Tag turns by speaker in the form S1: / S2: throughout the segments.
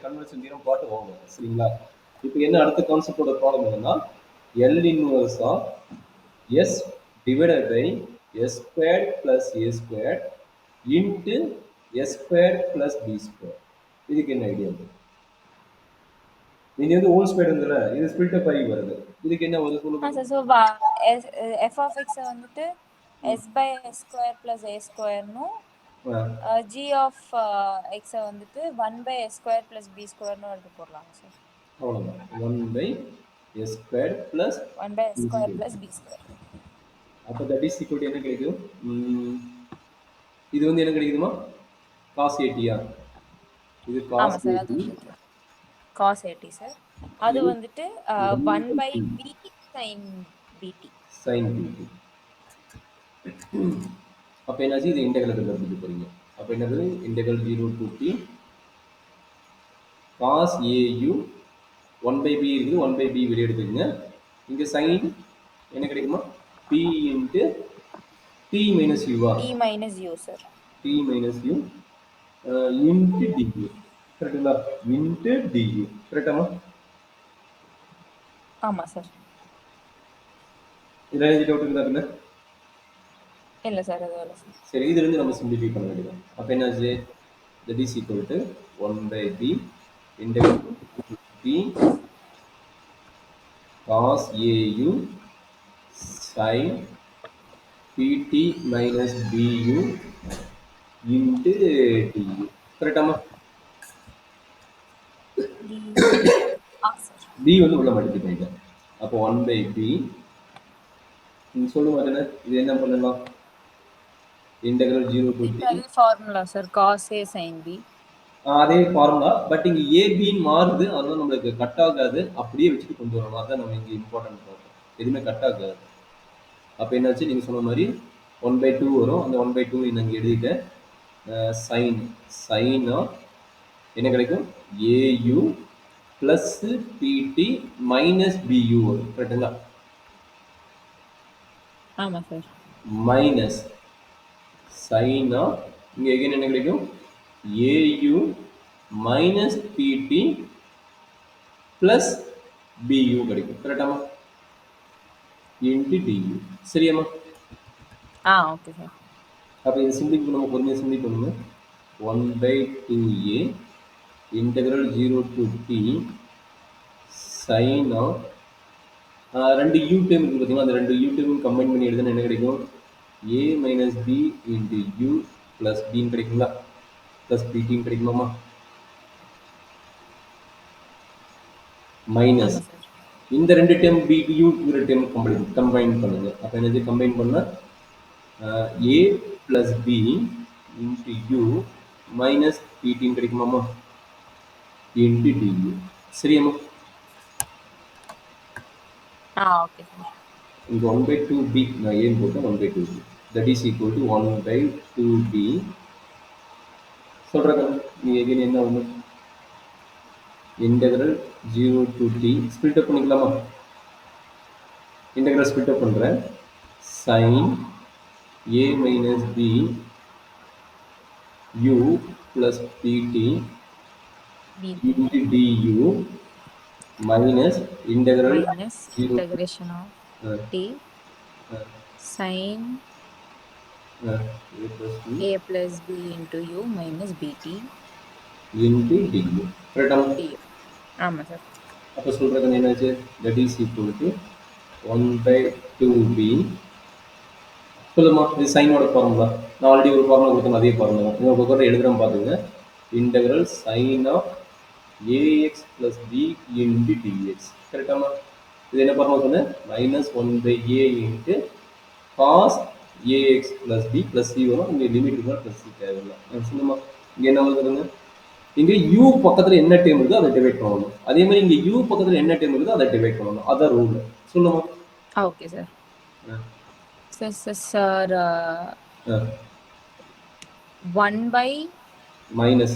S1: Convention theorem பாட்டு வாங்க சரிங்களா. இப்போ என்ன அடுத்த கான்செப்டோட ப்ராப்ளம் என்னன்னா L inverse of S divided by S square plus A square into S square plus B square. இதுக்கு என்ன ஐடியா இருக்கு? நீங்க வந்து ஹோல் ஸ்கொயர் இருந்தல இது ஸ்பிளிட் அப் ஆகி வருது. இதுக்கு என்ன வருது சொல்லுங்க.
S2: சோ f of x வந்துட்டு s by s square plus a square னும் g of x வந்துட்டு 1 by s square plus b square னு எடுத்து போடலாம் சார்.
S1: அவ்வளவுதான். 1 by s square plus
S2: 1 by s square plus b square.
S1: அப்ப that is equal to என்ன கிடைக்கும்? இது வந்து என்ன கிடைக்குதுமா? cos 80 இது cos
S2: ஆமா சார், அது cos 80 சார். அது வந்துட்டு 1 by b sin bt.
S1: sin bt. அப்ப என்னாச்சு இது இன்டெகிரல் கண்டுபிடிக்க போறீங்க. அப்ப என்னது integral 0 to t cos au 1 by b இருக்குது, 1 by b வெளிய எடுத்துக்கங்க. இங்க sin என்ன கிடைக்குமா? p into t minus u
S2: t minus u sir.
S1: t minus u into du. கரெக்ட்டுங்களா? into du. கரெக்ட்டாமா?
S2: ஆமா சார்.
S1: இதுல ஏதாவது டவுட் இருந்தா என்ன?
S2: இல்ல சார், அது இல்ல சார்.
S1: சரி, இதுல இருந்து நம்ம சிம்பிளிஃபை பண்ண வேண்டியது. அப்ப என்னாச்சு? that is equal to 1 by b integral b cos au sin pt minus bu into du. கரெக்டாமா? b வந்து உள்ள மல்டிப்ளை பண்ணிட்டேன். அப்போ 1 by b நீங்க சொல்லுங்க என்ன இது என்ன பண்ணலாம்? இன்டெகிரல் 0 to t
S2: அதே formula sir, cos a sin b.
S1: அதே ஃபார்முலா, பட் இங்க ab மாறுது, அதனால நமக்கு கட் ஆகாது. அப்படியே வச்சுட்டு கொண்டு வரணும். அதான் நம்ம இங்க இம்பார்ட்டன்ட் பார்ப்போம். எதுவுமே கட் ஆகாது. அப்ப என்னாச்சு நீங்க சொன்ன மாதிரி 1/2 வரும். அந்த 1/2 நீங்க இங்க எழுதிட்டேன். sin என்ன கிடைக்கும்? au plus pt minus bu வரும். கரெக்ட்டுங்களா?
S2: ஆமா சார்.
S1: மைனஸ் sin இங்க again என்ன கிடைக்கும்? au minus pt plus bu கிடைக்கும். கரெக்டாமா? into du. சரியாமா?
S2: Okay sir.
S1: அப்ப இது சிம்பிள் நம்ம பொறுமையா சிம்பிள் பண்ணுங்க. 1/2a integral 0 to t sin ரெண்டு u டேர்ம் இருக்கு பாத்தீங்களா? அந்த ரெண்டு u டேர்ம் கம்பைன் பண்ணி எழுதுனா என்ன கிடைக்கும்? a minus b into u plus b கிடைக்குங்களா? plus pt கிடைக்குமாமா? மைனஸ் இந்த ரெண்டு டேர்ம் b u ஒரு டேர்ம் கம்பைன் பண்ணுங்க. அப்ப என்னது கம்பைன் பண்ணா a plus b into u minus pt கிடைக்குமாமா? into du. சரியாமா?
S2: Okay sir.
S1: இங்க 1/2b நான் ஏன் போட்டேன் 1/2b. that is equal to 1/2b. சொல்றேன் நீ again என்ன ஒண்ணு integral 0 to t split up பண்ணிக்கலாமா? integral split up பண்றேன். sin a minus b u plus pt into du minus
S2: integration of t sin a plus b into u minus bt
S1: into du. கரெக்டாமா?
S2: ஆமா sir.
S1: அப்ப சொல்றது என்னாச்சு? that is equal to 1/2b. சொல்லுமா? இது சைனோட formula. நான் already ஒரு formula கொடுத்தேன், அதே ஃபார்முலா தான். உங்களுக்கு ஒரு எழுதுறேன் பாத்துங்க. integral sin of ax plus b into dx. கரெக்டாமா? இது என்ன ஃபார்முலா சொன்னேன்? -1/a into cos ax plus b plus c வரும். இங்க லிமிட் இருந்தா plus c தேவையில்லை. சொல்லுமா? இங்க என்ன வருதுங்க? இங்க u பக்கத்துல என்ன டேர்ம் இருக்கோ அதை டிவைட் பண்ணணும். அதே மாதிரி இங்க u பக்கத்துல என்ன டேர்ம் இருக்கோ அதை டிவைட் பண்ணணும். அதான் ரூல். சொல்லுமா?
S2: Okay sir. Sir 1 by
S1: minus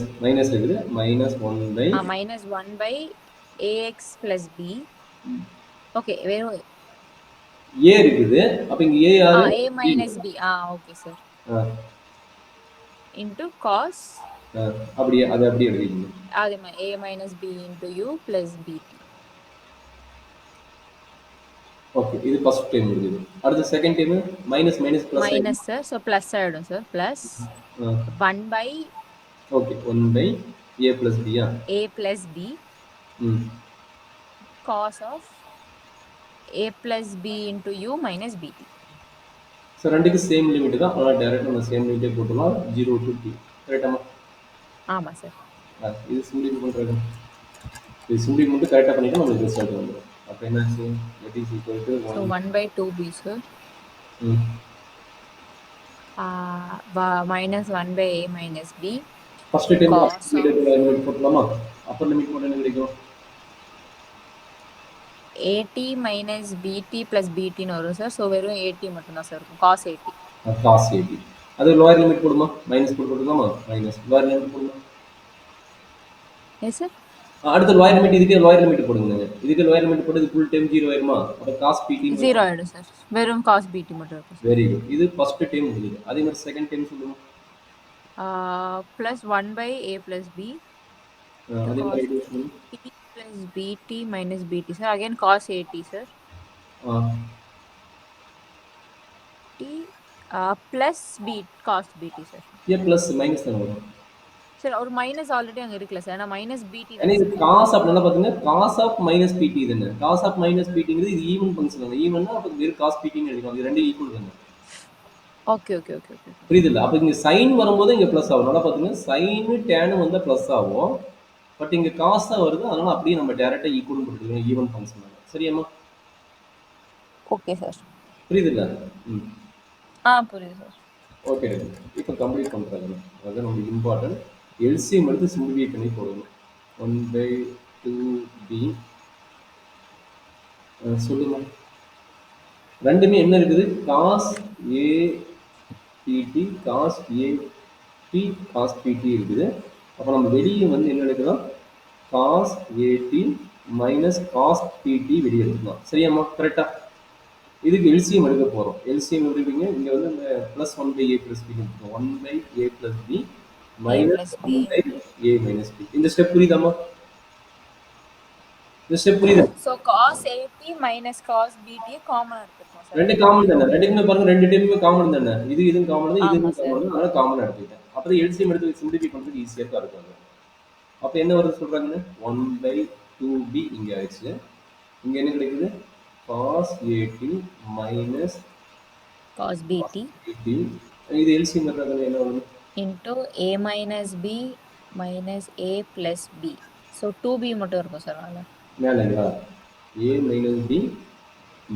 S1: இருக்குது. -1 by
S2: ax plus b. Okay, வேற
S1: a இருக்குது. அப்ப இங்க a யாரு?
S2: a minus b. Okay sir. into cos
S1: அப்படியே அதை அப்படியே எழுதிக்கணும்.
S2: அதே மாதிரி a minus b into u plus bt.
S1: Okay, இது ஃபர்ஸ்ட் டைம் இருக்குது. அடுத்து second time minus minus plus
S2: minus sir, so plus ஆகிடும் சார். Plus 1 by
S1: okay 1 by a plus b
S2: a plus b cos of a plus b into u minus bt.
S1: So ரெண்டுக்கு same limit தான், ஆனால் டைரெக்டாக நம்ம same லிமிட்டே போட்டுலாம் 0 to t. கரெக்டாமா?
S2: ஆமாம் sir.
S1: இது சிம்பிளிஃபை பண்ணுறது, இது சிம்பிளிஃபை மட்டும் கரெக்டாக பண்ணிட்டு நம்மளுக்கு ரிசல்ட் வந்துடும். அப்போ என்னாச்சு, that is equal to
S2: 1 by 2b sir minus 1 by a minus b.
S1: First time limit போட்டுலாமா? அப்பர் லிமிட் போட்டு என்ன கிடைக்கும்?
S2: at minus bt plus bt ன்னு வரும் சார். ஸோ வெறும் at மட்டும்தான் சார் இருக்கும், cos at.
S1: cos at. அது லோயர் லிமிட் போடுமா? மைனஸ் போட்டுக்கலாமா? மைனஸ் லோயர் லிமிட் போடுமா?
S2: Yes sir.
S1: அடுத்து லோயர் லிமிட், இதுக்கே லோயர் லிமிட் போடுங்க. இதுக்கு லோயர் லிமிட் போட்டு இது ஃபுல் டைம் 0 ஆயிருமா? அப்போ cos pt
S2: 0 ஆயிடும் சார். வெறும் cos bt மட்டும் இருக்கும்.
S1: Very good. இது ஃபர்ஸ்ட் டைம் முடியுது. அதே மாதிரி செகண்ட் டைம் சொல்லுங்க.
S2: plus 1 by a plus b.
S1: அதே மாதிரி இது சொல்லுங்க.
S2: t plus bt minus bt sir, again cos at sir. t plus b cos bt sir.
S1: ये plus minus தான் வரும்
S2: சார். ஒரு மைனஸ் ஆல்ரெடி அங்க இருக்குல சார். நான் மைனஸ் bt
S1: يعني இது cos அப்படினா பாத்தீங்க cos of minus pt தானே. cos of minus pt ங்கிறது இது ஈவன் ஃபங்க்ஷன் தானே. ஈவன்னா அப்ப வெறும் cos pt ன்னு எழுதிக்கலாம். இது ரெண்டு ஈக்குவல் தானே.
S2: ஓகே ஓகே ஓகே ஓகே
S1: புரியுதுல? அப்ப இங்க sin வரும்போது இங்க பிளஸ் ஆகும். நல்லா பாத்தீங்க sin tan வந்தா பிளஸ் ஆகும். பட் இங்க cos வருது, அதனால அப்படியே நம்ம டைரக்டா ஈக்குவல் போட்டுக்கலாம் ஈவன் ஃபங்க்ஷன். சரியாமா?
S2: Okay sir.
S1: புரியுதுல?
S2: புரியுது சார்.
S1: ஓகே, இப்போ கம்ப்ளீட் பண்றாங்க. அதான் நம்ம இம்பார்ட்டன்ட். LCM எடுத்து சிம்பிளிஃபை பண்ணி போடணும். 1 by 2b சொல்லுங்க. ரெண்டுமே என்ன இருக்குது? cos a pt cos a p cos pt இருக்குது. அப்போ நம்ம வெளியே வந்து என்ன எடுக்கலாம்? cos at minus cos pt வெளியே எடுக்கலாம். சரியாம்மா? கரெக்டா? இதுக்கு LCM எடுக்க போகிறோம். LCM எடுப்பீங்க. இங்கே வந்து இந்த plus 1 by a plus b எடுத்துக்கோம். 1 by a plus b minus 1 by a minus b. இந்த ஸ்டெப் புரியுதாம்மா? இந்த ஸ்டெப் புரியுதா?
S2: So cos at minus cos bt காமனா எடுத்துக்கோம் சார்.
S1: ரெண்டு காமன் தானே. ரெண்டுக்குமே பாருங்க, ரெண்டு டைமுமே காமன் தானே. இதுவும் காமன் தான், இதுவும் காமன் தான். அதனால காமனா எடுத்துக்கிட்டேன். அப்போ LCM எடுத்து சிம்பிளிஃபை பண்ணுறதுக்கு ஈஸியாக இருக்கும். அப்போ என்ன வருது சொல்கிறாங்கன்னு? 1 by 2b இங்கே ஆயிடுச்சு. இங்கே என்ன கிடைக்குது? cos at minus
S2: cos bt
S1: இது LCM பண்றது என்ன வரும்?
S2: into a minus b minus a plus b. So 2b மட்டும் இருக்கும் சார். அதனால
S1: மேலங்களா a minus b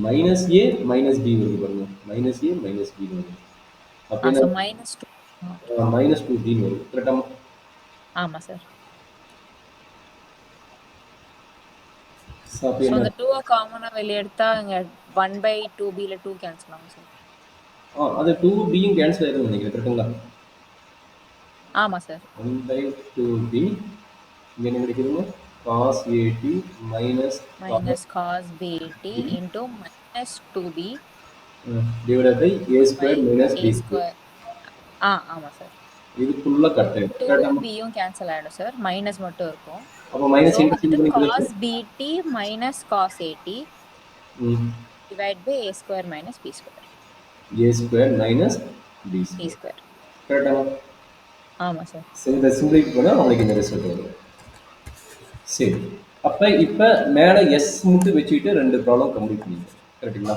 S1: minus a minus b வருது பாருங்க. minus a minus b வருது. அப்ப என்ன? minus 2b வருது. கரெக்ட்டா?
S2: ஆமா சார்.
S1: ஸோ
S2: அந்த 2 காமனா வெளிய எடுத்தா இங்க 1 by 2b ல 2 கேன்சல் ஆகும் சார்.
S1: அது 2b யும் கேன்சல் ஆயிடும் நினைக்கிறேன். கரெக்ட்டுங்களா?
S2: ஆமா சார்.
S1: 1 by 2b இங்க என்ன கிடைக்குதுங்க? cos at minus
S2: cos bt into minus 2b
S1: divided by a square minus b square.
S2: ஆமா சார்.
S1: இது ஃபுல்லா கட் ஆயிடும்.
S2: 2b யும் கேன்சல் ஆயிடும் சார். மைனஸ் மட்டும் இருக்கும்.
S1: அப்ப மைனஸ் இன்டர்சேஞ்ச் பண்ணிக்கலாம்.
S2: cos bt minus cos at divided by a square minus b square.
S1: a square minus b square. கரெக்ட்டா?
S2: ஆமா சார்.
S1: சரி, இந்த சிம்பிளிஃபை பண்ணா உங்களுக்கு இந்த ரிசல்ட் வரும். சரி, அப்ப இப்ப மேல s மட்டும் வெச்சிட்டு ரெண்டு ப்ராப்ளம் கம்ப்ளீட் பண்ணிட்டோம். கரெக்ட்டுங்களா?